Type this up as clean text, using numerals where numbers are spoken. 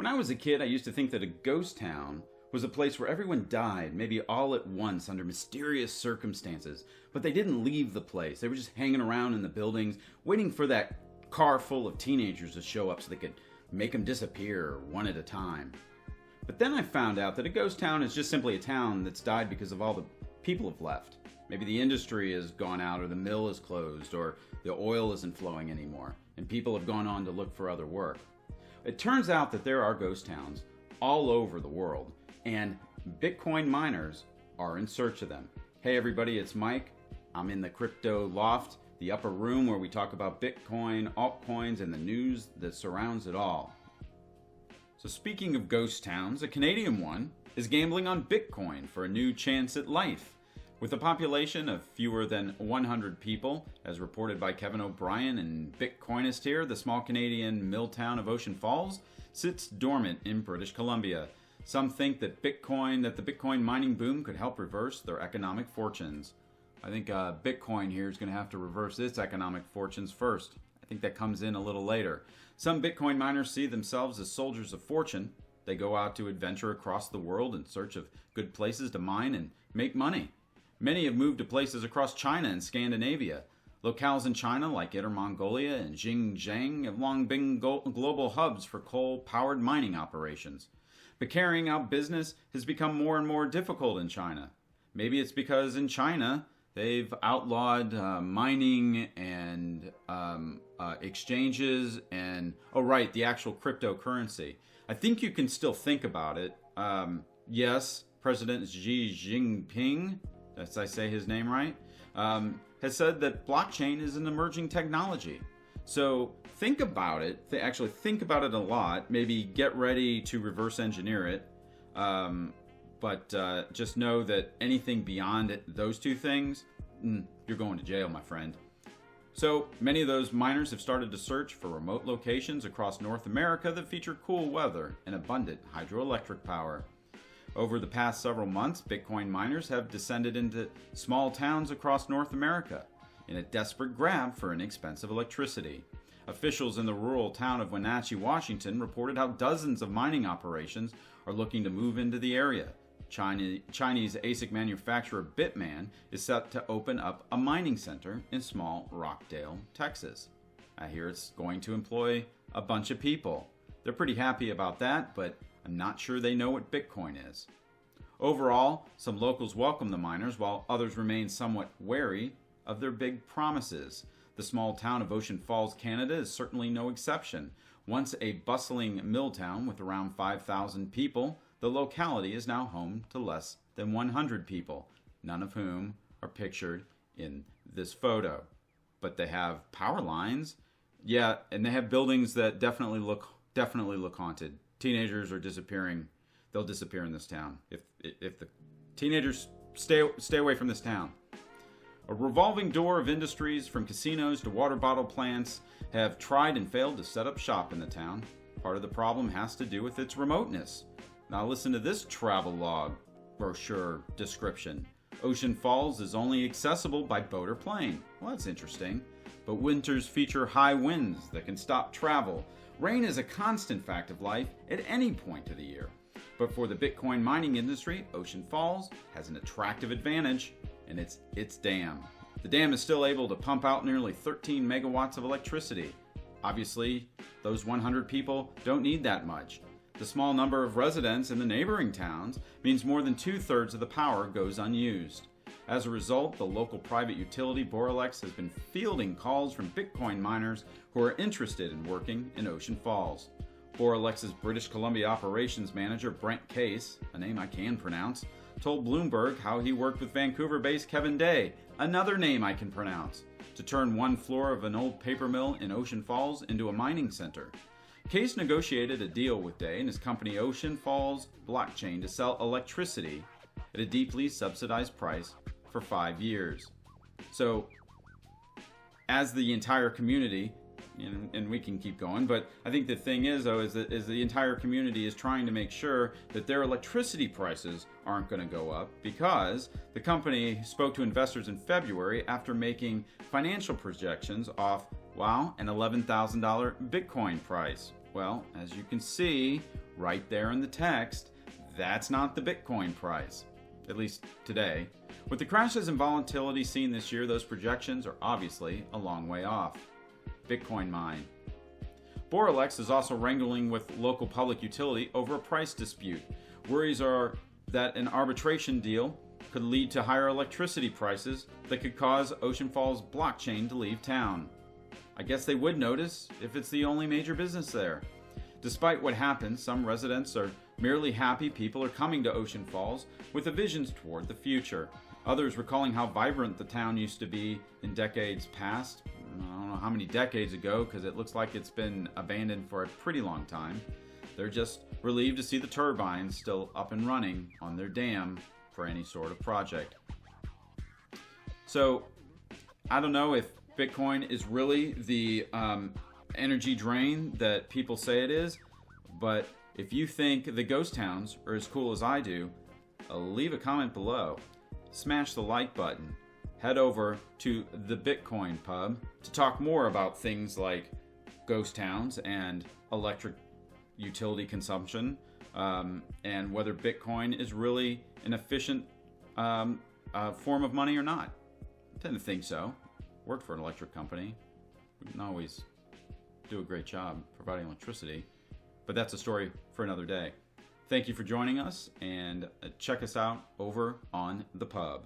I was a kid, I used to think that a ghost town was a place where everyone died, maybe all at once under mysterious circumstances, but they didn't leave the place. They were just hanging around in the buildings, waiting for that car full of teenagers to show up so they could make them disappear one at a time. But then I found out that a ghost town is just simply a town that's died because of all the people have left. Maybe the industry has gone out, or the mill is closed, or the oil isn't flowing anymore, and people have gone on to look for other work. It turns out that there are ghost towns all over the world, and Bitcoin miners are in search of them. Hey everybody, it's Mike. I'm in the crypto loft, the upper room where we talk about Bitcoin, altcoins, and the news that surrounds it all. So speaking of ghost towns, a Canadian one is gambling on Bitcoin for a new chance at life. With a population of fewer than 100 people, as reported by Kevin O'Brien and Bitcoinist here, the small Canadian mill town of Ocean Falls sits dormant in British Columbia. Some think that the Bitcoin mining boom could help reverse their economic fortunes. I think Bitcoin here is going to have to reverse its economic fortunes first. I think that comes in a little later. Some Bitcoin miners see themselves as soldiers of fortune. They go out to adventure across the world in search of good places to mine and make money. Many have moved to places across China and Scandinavia. Locales in China like Inner Mongolia and Xinjiang have long been global hubs for coal-powered mining operations. But carrying out business has become more and more difficult in China. Maybe it's because in China they've outlawed mining and exchanges and, the actual cryptocurrency. I think you can still think about it. Yes, President Xi Jinping, as I say his name right, has said that blockchain is an emerging technology. So think about it. Actually think about it a lot. Maybe get ready to reverse engineer it. But just know that anything beyond those two things, you're going to jail, my friend. So many of those miners have started to search for remote locations across North America that feature cool weather and abundant hydroelectric power. Over the past several months, Bitcoin miners have descended into small towns across North America in a desperate grab for inexpensive electricity. Officials in the rural town of Wenatchee, Washington, reported how dozens of mining operations are looking to move into the area. Chinese ASIC manufacturer Bitman is set to open up a mining center in small Rockdale, Texas. I hear it's going to employ a bunch of people. They're pretty happy about that, but I'm not sure they know what Bitcoin is. Overall, some locals welcome the miners, while others remain somewhat wary of their big promises. The small town of Ocean Falls, Canada is certainly no exception. Once a bustling mill town with around 5,000 people, the locality is now home to less than 100 people, none of whom are pictured in this photo. But they have power lines, and they have buildings that definitely look haunted. Teenagers are disappearing. They'll disappear in this town if the teenagers stay away from this town. A revolving door of industries from casinos to water bottle plants have tried and failed to set up shop in the town. Part of the problem has to do with its remoteness. Now listen to this travelogue brochure description. Ocean Falls is only accessible by boat or plane. Well, that's interesting. But winters feature high winds that can stop travel. Rain is a constant fact of life at any point of the year. But for the Bitcoin mining industry, Ocean Falls has an attractive advantage, and it's its dam. The dam is still able to pump out nearly 13 megawatts of electricity. Obviously, those 100 people don't need that much. The small number of residents in the neighboring towns means more than 2/3 of the power goes unused. As a result, the local private utility Boralex has been fielding calls from Bitcoin miners who are interested in working in Ocean Falls. Boralex's British Columbia operations manager Brent Case, a name I can pronounce, told Bloomberg how he worked with Vancouver-based Kevin Day, another name I can pronounce, to turn one floor of an old paper mill in Ocean Falls into a mining center. Case negotiated a deal with Day and his company Ocean Falls Blockchain to sell electricity at a deeply subsidized price for 5 years. So, as the entire community, and we can keep going, but I think the thing is, though, is the entire community is trying to make sure that their electricity prices aren't going to go up, because the company spoke to investors in February after making financial projections off, an $11,000 Bitcoin price. Well, as you can see, right there in the text, that's not the Bitcoin price, at least today. With the crashes and volatility seen this year, those projections are obviously a long way off. Bitcoin mine. Boralex is also wrangling with local public utility over a price dispute. Worries are that an arbitration deal could lead to higher electricity prices that could cause Ocean Falls blockchain to leave town. I guess they would notice if it's the only major business there. Despite what happened, some residents are merely happy people are coming to Ocean Falls with a vision toward the future. Others recalling how vibrant the town used to be in decades past. I don't know how many decades ago, because it looks like it's been abandoned for a pretty long time. They're just relieved to see the turbines still up and running on their dam for any sort of project. So, I don't know if Bitcoin is really the energy drain that people say it is, but if you think the ghost towns are as cool as I do, leave a comment below. Smash the like button. Head over to the Bitcoin Pub to talk more about things like ghost towns and electric utility consumption, and whether Bitcoin is really an efficient form of money or not. I tend to think so. Worked for an electric company. We didn't always do a great job providing electricity, but that's a story for another day. Thank you for joining us, and check us out over on the pub.